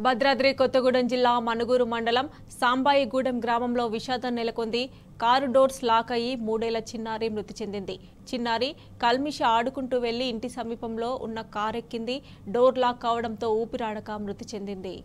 భద్రాద్రి కొత్తగూడెం జిల్లా మనుగూరు మండలం సాంబాయిగూడెం గ్రామంలో విషాదం నెలకొంది. కారు డోర్స్ లాక్ అయ్యి 3 ఏళ్ల చిన్నారి మృతి చెందింది. చిన్నారి కల్మిష ఆడుకుంటూ వెళ్లి ఇంటి సమీపంలో ఉన్న కారు ఎక్కింది. డోర్ లాక్ కావడంతో ఊపిరాడక మృతి చెందింది.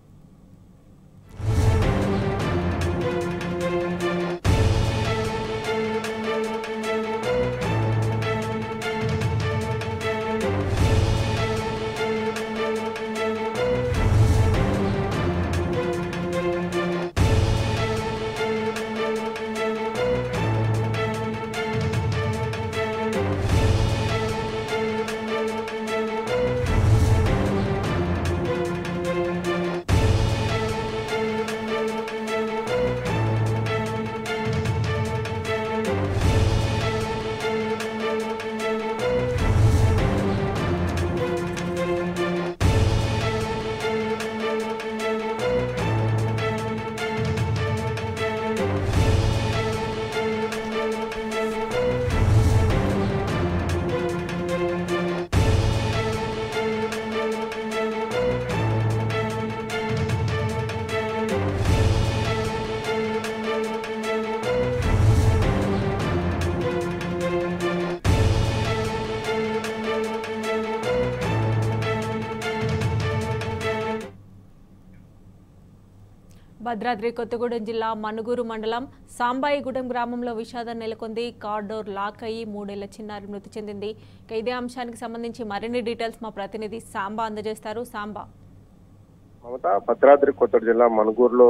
భద్రాద్రి కొత్తగూడెం జిల్లా మనుగూరు మండలం సాంబాయిగూడెం గ్రామంలో విషాదం నెలకొంది. కార్ డోర్ లాక్ అయ్యి 3 ఏళ్ల చిన్నారి మృతి చెందింది. ఇదే అంశానికి సంబంధించి మరిన్ని డీటెయిల్స్ మా ప్రతినిధి సాంబా అందజేస్తారు. సాంబా, భద్రాద్రి కొత్తగూడెం జిల్లా మనుగూరులో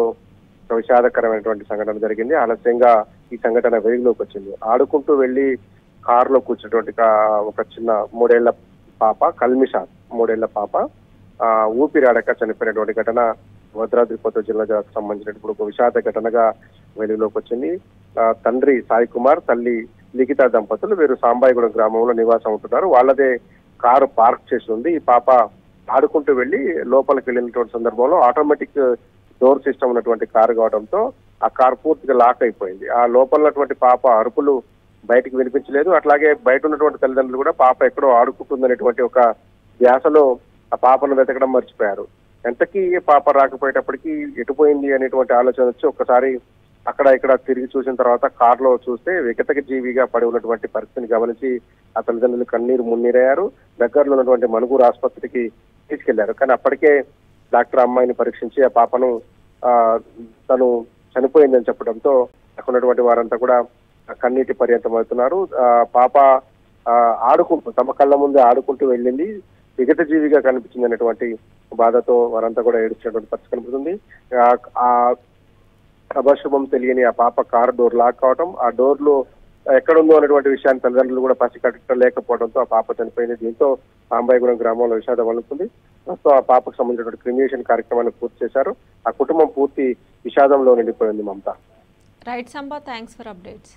విషాదకరమైనటువంటి సంఘటన జరిగింది. ఆలస్యంగా ఈ సంఘటన వెలుగులోకి వచ్చింది. ఆడుకుంటూ వెళ్లి కారులో కూర్చున్నటువంటి ఒక చిన్న 3 ఏళ్ల పాప, కల్మిష 3 ఏళ్ల పాప ఊపిరాడక చనిపోయినటువంటి ఘటన భద్రాద్రి కొత్తగూడెం జిల్లాకు సంబంధించినప్పుడు ఒక విషాద ఘటనగా వెలుగులోకి వచ్చింది. తండ్రి సాయి కుమార్, తల్లి లిఖిత దంపతులు వీరు సాంబాయిగూడెం గ్రామంలో నివాసం ఉంటున్నారు. వాళ్ళదే కారు పార్క్ చేసి ఉంది. ఈ పాప ఆడుకుంటూ వెళ్లి లోపలికి వెళ్ళినటువంటి సందర్భంలో ఆటోమేటిక్ డోర్ సిస్టమ్ ఉన్నటువంటి కారు కావడంతో ఆ కారు పూర్తిగా లాక్ అయిపోయింది. ఆ లోపల ఉన్నటువంటి పాప అరుపులు బయటికి వినిపించలేదు. అట్లాగే బయట ఉన్నటువంటి తల్లిదండ్రులు కూడా పాప ఎక్కడో ఆడుకుంటుందనేటువంటి ఒక ధ్యాసలో ఆ పాపను వెతకడం మర్చిపోయారు. ఎంతకీ పాప రాకపోయేటప్పటికీ ఎటుపోయింది అనేటువంటి ఆలోచన వచ్చి ఒక్కసారి అక్కడ ఇక్కడ తిరిగి చూసిన తర్వాత కారులో చూస్తే వికటక జీవిగా పడి ఉన్నటువంటి పరిస్థితిని గమనించి ఆ తల్లిదండ్రులు కన్నీరు మున్నీరయ్యారు. దగ్గరలో ఉన్నటువంటి మనుగూరు ఆసుపత్రికి తీసుకెళ్లారు. కానీ అప్పటికే డాక్టర్ అమ్మాయిని పరీక్షించి ఆ పాపను తను చనిపోయిందని చెప్పడంతో అక్కడ ఉన్నటువంటి వారంతా కూడా కన్నీటి పర్యంతం అవుతున్నారు. పాప ఆడుకుంటూ తమ కళ్ళ ముందే ఆడుకుంటూ వెళ్ళింది, విగత జీవిగా కనిపించింది అనేటువంటి బాధతో వారంతా కూడా ఏడుస్తున్నటువంటి పరిస్థితి కనిపిస్తుంది. ఆ అభశుభం తెలియని ఆ పాప కారు డోర్ లాక్ కావడం, ఆ డోర్ లో ఎక్కడుందో అనేటువంటి విషయాన్ని తల్లిదండ్రులు కూడా పసికట్టలేకపోవడంతో ఆ పాప చనిపోయింది. దీంతో సాంబాయిగూడెం గ్రామంలో విషాదం వలుతుంది. ప్రస్తుతం ఆ పాపకు సంబంధించినటువంటి క్రిమినేషన్ కార్యక్రమాన్ని పూర్తి చేశారు. ఆ కుటుంబం పూర్తి విషాదంలో నిండిపోయింది. Mamata. Right Samba, thanks for updates.